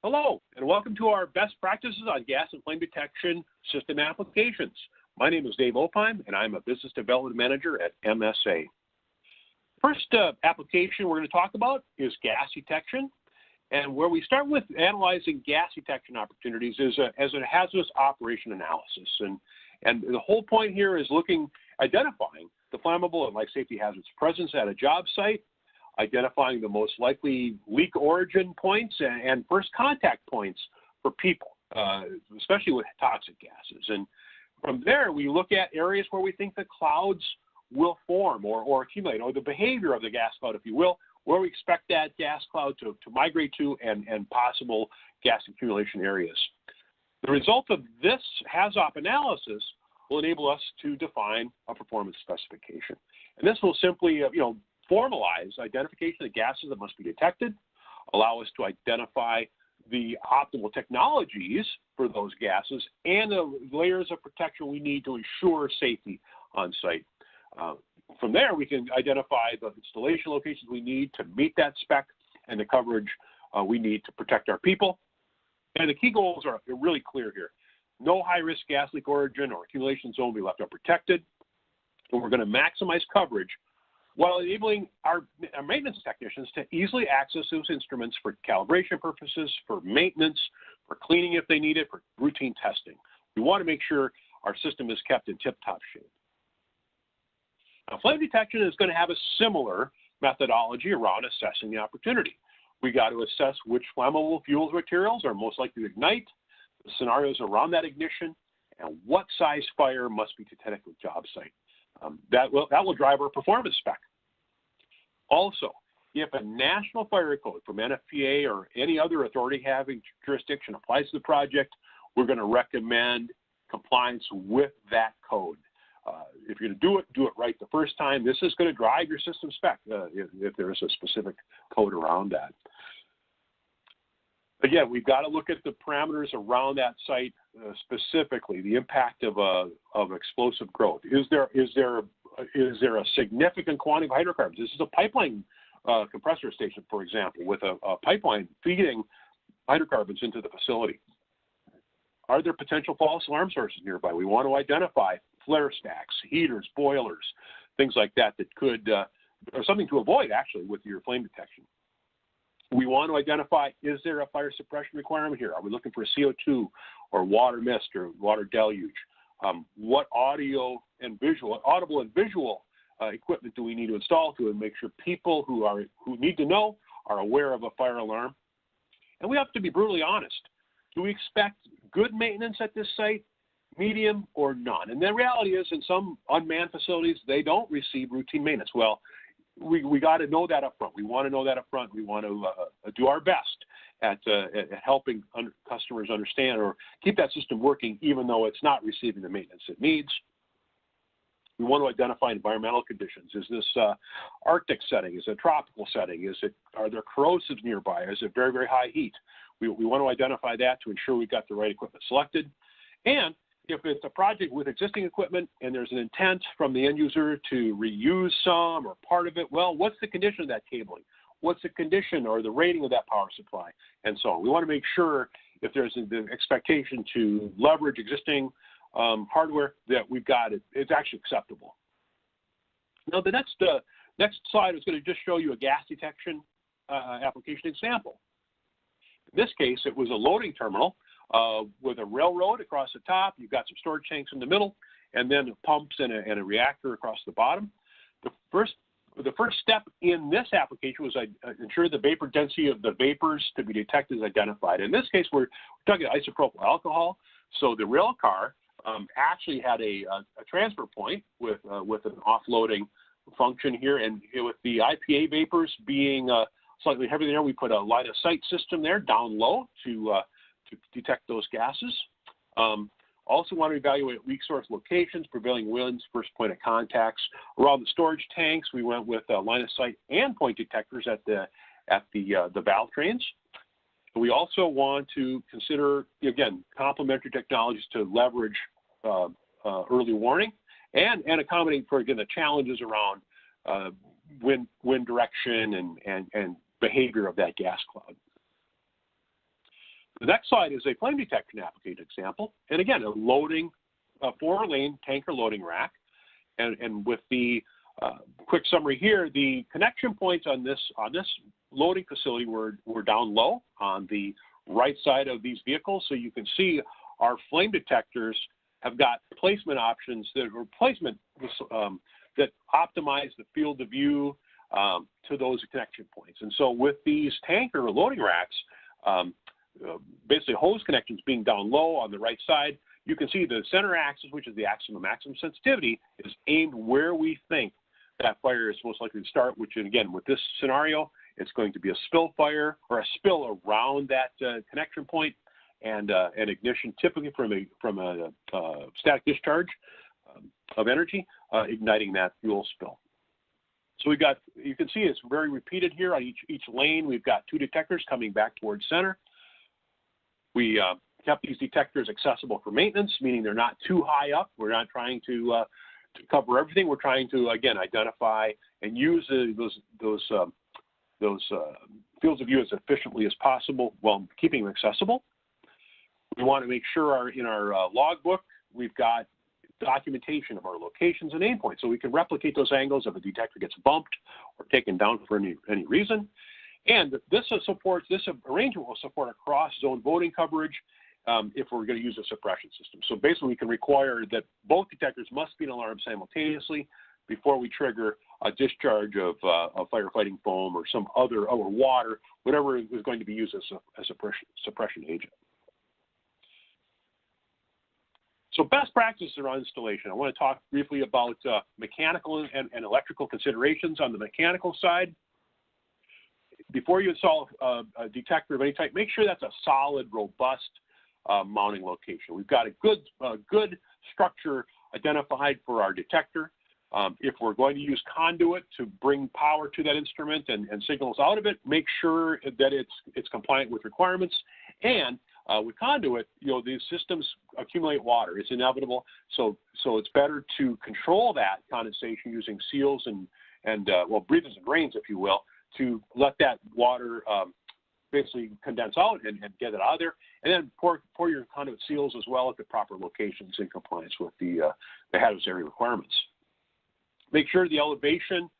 Hello, and welcome to our best practices on gas and flame detection system applications. My name is Dave Opheim, and I'm a business development manager at MSA. First application we're going to talk about is gas detection. And where we start with analyzing gas detection opportunities is as a hazardous operation analysis. And the whole point here is identifying the flammable and life safety hazards presence at a job site, identifying the most likely leak origin points and first contact points for people, especially with toxic gases. And from there, we look at areas where we think the clouds will form or accumulate, or the behavior of the gas cloud, if you will, where we expect that gas cloud to migrate to and possible gas accumulation areas. The result of this HAZOP analysis will enable us to define a performance specification. And this will simply, formalize identification of gases that must be detected, allow us to identify the optimal technologies for those gases, and the layers of protection we need to ensure safety on site. From there, we can identify the installation locations we need to meet that spec and the coverage we need to protect our people. And the key goals are really clear here. No high-risk gas leak origin or accumulation zone be left unprotected. And we're going to maximize coverage while enabling our maintenance technicians to easily access those instruments for calibration purposes, for maintenance, for cleaning if they need it, for routine testing. We want to make sure our system is kept in tip-top shape. Now, flame detection is going to have a similar methodology around assessing the opportunity. We got to assess which flammable fuels materials are most likely to ignite, the scenarios around that ignition, and what size fire must be detected at the job site. That will drive our performance spec. Also, if a national fire code from NFPA or any other authority having jurisdiction applies to the project, we're going to recommend compliance with that code. If you're going to do it right the first time. This is going to drive your system spec if there is a specific code around that. Again, we've got to look at the parameters around that site specifically, the impact of explosive growth. Is there a significant quantity of hydrocarbons? This is a pipeline compressor station, for example, with a pipeline feeding hydrocarbons into the facility. Are there potential false alarm sources nearby? We want to identify flare stacks, heaters, boilers, things like that could, or something to avoid actually with your flame detection. We want to identify, is there a fire suppression requirement here? Are we looking for CO2 or water mist or water deluge? What audible and visual equipment do we need to install to make sure people who need to know are aware of a fire alarm? And we have to be brutally honest. Do we expect good maintenance at this site, medium, or none? And the reality is, in some unmanned facilities, they don't receive routine maintenance. Well, we got to know that up front. We want to know that up front. We want to do our best at helping customers understand or keep that system working, even though it's not receiving the maintenance it needs. We want to identify environmental conditions. Is this Arctic setting? Is it a tropical setting? Are there corrosives nearby? Is it very, very high heat? We want to identify that to ensure we've got the right equipment selected. And if it's a project with existing equipment and there's an intent from the end user to reuse some or part of it, well, what's the condition of that cabling? What's the condition or the rating of that power supply, and so on. We want to make sure if there's the expectation to leverage existing hardware that we've got it's actually acceptable. Now, the next slide is going to just show you a gas detection application example. In this case, it was a loading terminal with a railroad across the top. You've got some storage tanks in the middle, and then pumps and a reactor across the bottom. The first step in this application was ensure the vapor density of the vapors to be detected is identified. In this case, we're talking isopropyl alcohol. So the rail car actually had a transfer point with an offloading function here, and with the IPA vapors being slightly heavier there, we put a line of sight system there down low to detect those gases. Also want to evaluate leak source locations, prevailing winds, first point of contacts. Around the storage tanks, we went with line of sight and point detectors at the valve trains. We also want to consider, again, complementary technologies to leverage early warning and accommodate for, again, the challenges around wind direction and behavior of that gas cloud. The next slide is a flame detection application example. And again, a 4-lane tanker loading rack. And with the quick summary here, the connection points on this loading facility were down low on the right side of these vehicles. So you can see our flame detectors have got placement options that optimize the field of view to those connection points. And so with these tanker loading racks, basically hose connections being down low on the right side, you can see the center axis, which is the axis of maximum sensitivity, is aimed where we think that fire is most likely to start, which again, with this scenario, it's going to be a spill fire or a spill around that connection point, and an ignition typically from a static discharge of energy, igniting that fuel spill. So you can see it's very repeated here on each lane. We've got 2 detectors coming back towards center. We kept these detectors accessible for maintenance, meaning they're not too high up. We're not trying to cover everything. We're trying to, again, identify and use those fields of view as efficiently as possible while keeping them accessible. We want to make sure in our logbook we've got documentation of our locations and aim points, so we can replicate those angles if a detector gets bumped or taken down for any reason. And this arrangement will support a cross-zone voting coverage if we're going to use a suppression system. So basically, we can require that both detectors must be in alarm simultaneously before we trigger a discharge of firefighting foam or some other, or water, whatever is going to be used as a suppression agent. So best practices around installation. I want to talk briefly about mechanical and electrical considerations on the mechanical side. Before you install a detector of any type, make sure that's a solid, robust mounting location. We've got a good structure identified for our detector. If we're going to use conduit to bring power to that instrument and signals out of it, make sure that it's compliant with requirements. And with conduit, these systems accumulate water. It's inevitable. So it's better to control that condensation using seals and breathers and drains, if you will, to let that water basically condense out and get it out of there. And then pour your conduit seals as well at the proper locations in compliance with the hazardous area requirements. Make sure the elevation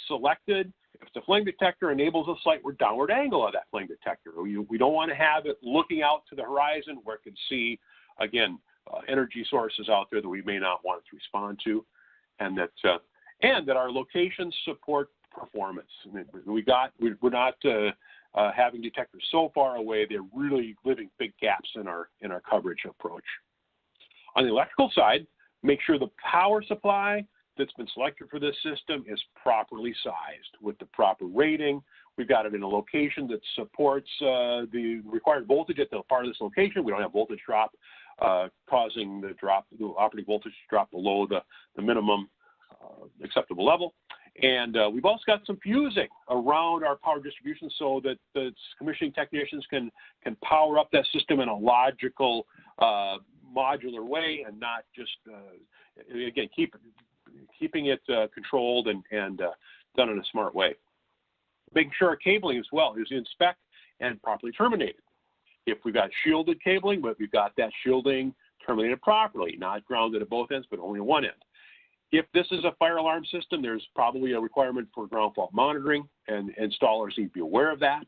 selected, if the flame detector enables a slightward downward angle of that flame detector. We don't want to have it looking out to the horizon where it can see, again, energy sources out there that we may not want it to respond to, and that our locations support performance. We're not having detectors so far away; they're really leaving big gaps in our coverage approach. On the electrical side, make sure the power supply that's been selected for this system is properly sized with the proper rating. We've got it in a location that supports the required voltage at the part of this location. We don't have voltage drop causing the operating voltage to drop below the minimum acceptable level. And we've also got some fusing around our power distribution so that the commissioning technicians can power up that system in a logical, modular way, and not just, again, keeping it controlled and done in a smart way. Making sure our cabling as well is in spec and properly terminated. If we've got shielded cabling, but we've got that shielding terminated properly, not grounded at both ends, but only at one end. If this is a fire alarm system, there's probably a requirement for ground fault monitoring, and installers need to be aware of that.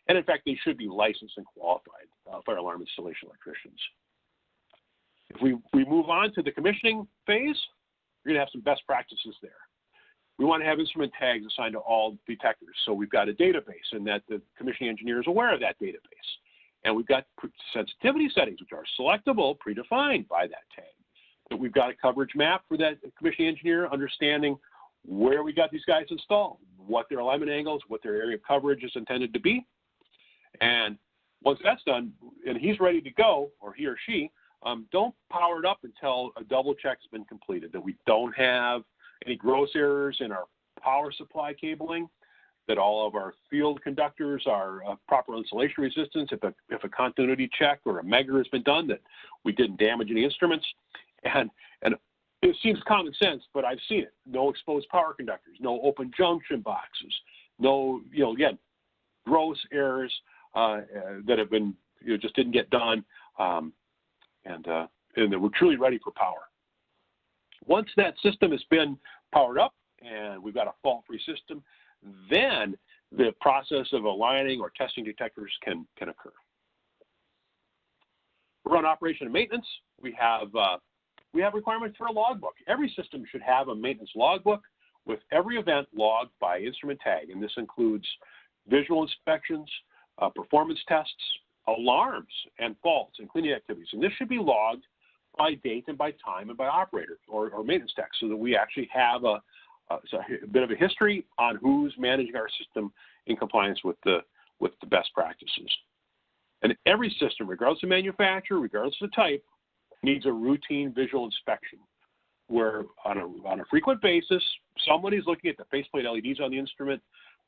And in fact, they should be licensed and qualified fire alarm installation electricians. If we move on to the commissioning phase, we're going to have some best practices there. We want to have instrument tags assigned to all detectors. So we've got a database, and that the commissioning engineer is aware of that database. And we've got sensitivity settings, which are selectable, predefined by that tag. But we've got a coverage map for that commissioning engineer, understanding where we got these guys installed, what their alignment angles, what their area of coverage is intended to be. And once that's done, and he's ready to go, or he or she, don't power it up until a double check has been completed, that we don't have any gross errors in our power supply cabling, that all of our field conductors are proper insulation resistance, if a continuity check or a measure has been done, that we didn't damage any instruments. And it seems common sense, but I've seen it. No exposed power conductors, no open junction boxes, no, again, gross errors that have been just didn't get done, and they were truly ready for power. Once that system has been powered up and we've got a fault-free system, then the process of aligning or testing detectors can occur. Around operation and maintenance, we have requirements for a logbook. Every system should have a maintenance logbook with every event logged by instrument tag, and this includes visual inspections, performance tests, alarms, and faults and cleaning activities. And this should be logged by date and by time and by operator or maintenance tech, so that we actually have a bit of a history on who's managing our system in compliance with the best practices. And every system, regardless of manufacturer, regardless of type, needs a routine visual inspection, where on a frequent basis, somebody's looking at the faceplate LEDs on the instrument,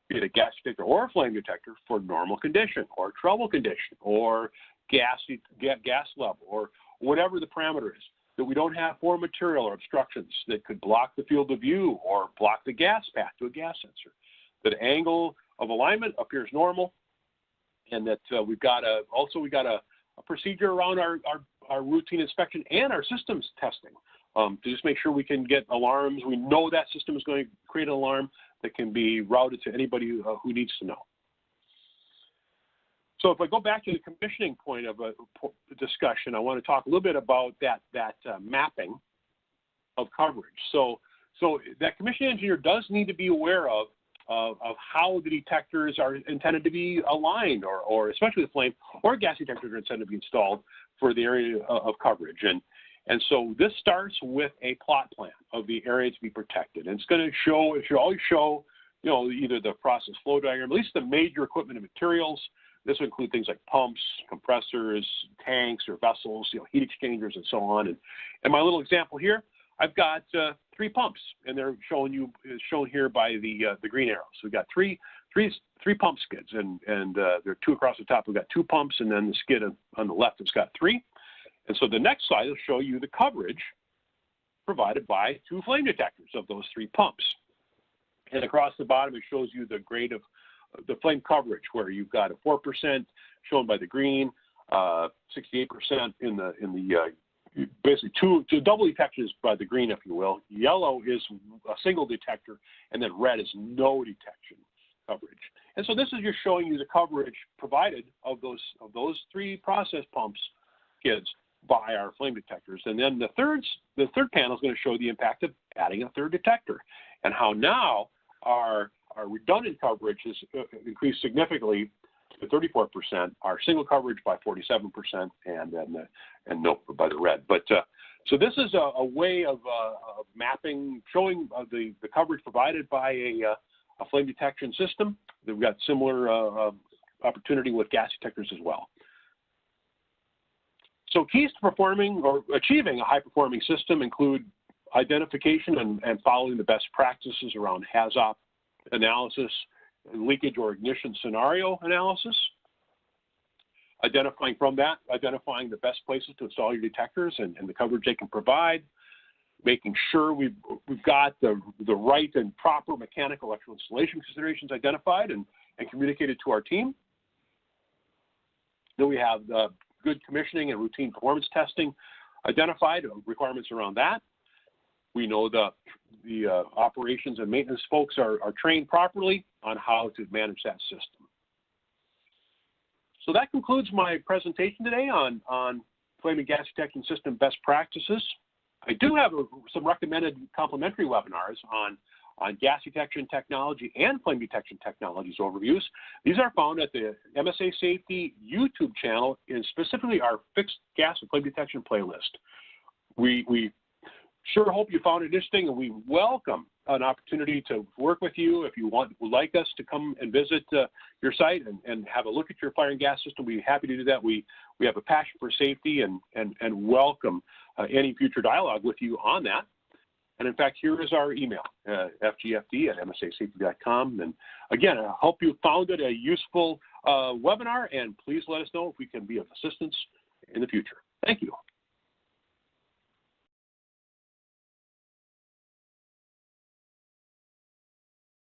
be it a gas detector or a flame detector, for normal condition or trouble condition or gas level or whatever the parameter is, that we don't have foreign material or obstructions that could block the field of view or block the gas path to a gas sensor, that angle of alignment appears normal, and that we've got a procedure around our routine inspection and our systems testing to just make sure we can get alarms. We know that system is going to create an alarm that can be routed to anybody who needs to know. So if I go back to the commissioning point of a discussion, I want to talk a little bit about that mapping of coverage. So that commissioning engineer does need to be aware of how the detectors are intended to be aligned, or especially the flame or gas detectors are intended to be installed for the area of coverage. And so this starts with a plot plan of the area to be protected. And it's going to show, it should always show, either the process flow diagram, at least the major equipment and materials. This will include things like pumps, compressors, tanks or vessels, heat exchangers, and so on. And my little example here, I've got 3 pumps, and they're shown here by the green arrows. So we've got three pump skids, and there are 2 across the top. We've got 2 pumps, and then the skid on the left has got 3. And so the next slide will show you the coverage provided by 2 flame detectors of those 3 pumps. And across the bottom, it shows you the grade of the flame coverage, where you've got a 4% shown by the green, 68% in the basically two double detectors by the green, if you will. Yellow is a single detector, and then red is no detection coverage. And so this is just showing you the coverage provided of those 3 process pumps skids by our flame detectors. And then the third panel is going to show the impact of adding a 3rd detector, and how now our redundant coverage has increased significantly to 34%, our single coverage by 47%, and no by the red. But so this is a way of mapping, showing the coverage provided by a flame detection system. We've got similar opportunity with gas detectors as well. So keys to performing or achieving a high-performing system include identification and following the best practices around HAZOP analysis, leakage or ignition scenario analysis, identifying the best places to install your detectors and the coverage they can provide, making sure we've got the right and proper mechanical electrical installation considerations identified and communicated to our team. Then we have good commissioning and routine performance testing identified, requirements around that. We know the operations and maintenance folks are trained properly on how to manage that system. So that concludes my presentation today on flame and gas detection system best practices. I do have some recommended complimentary webinars on gas detection technology and flame detection technologies overviews. These are found at the MSA Safety YouTube channel, and specifically our fixed gas and flame detection playlist. We sure hope you found it interesting, and we welcome an opportunity to work with you. If you would like us to come and visit your site and have a look at your fire and gas system, we'd be happy to do that. We have a passion for safety and welcome any future dialogue with you on that. And in fact, here is our email, fgfd@msasafety.com. And again, I hope you found it a useful webinar, and please let us know if we can be of assistance in the future. Thank you.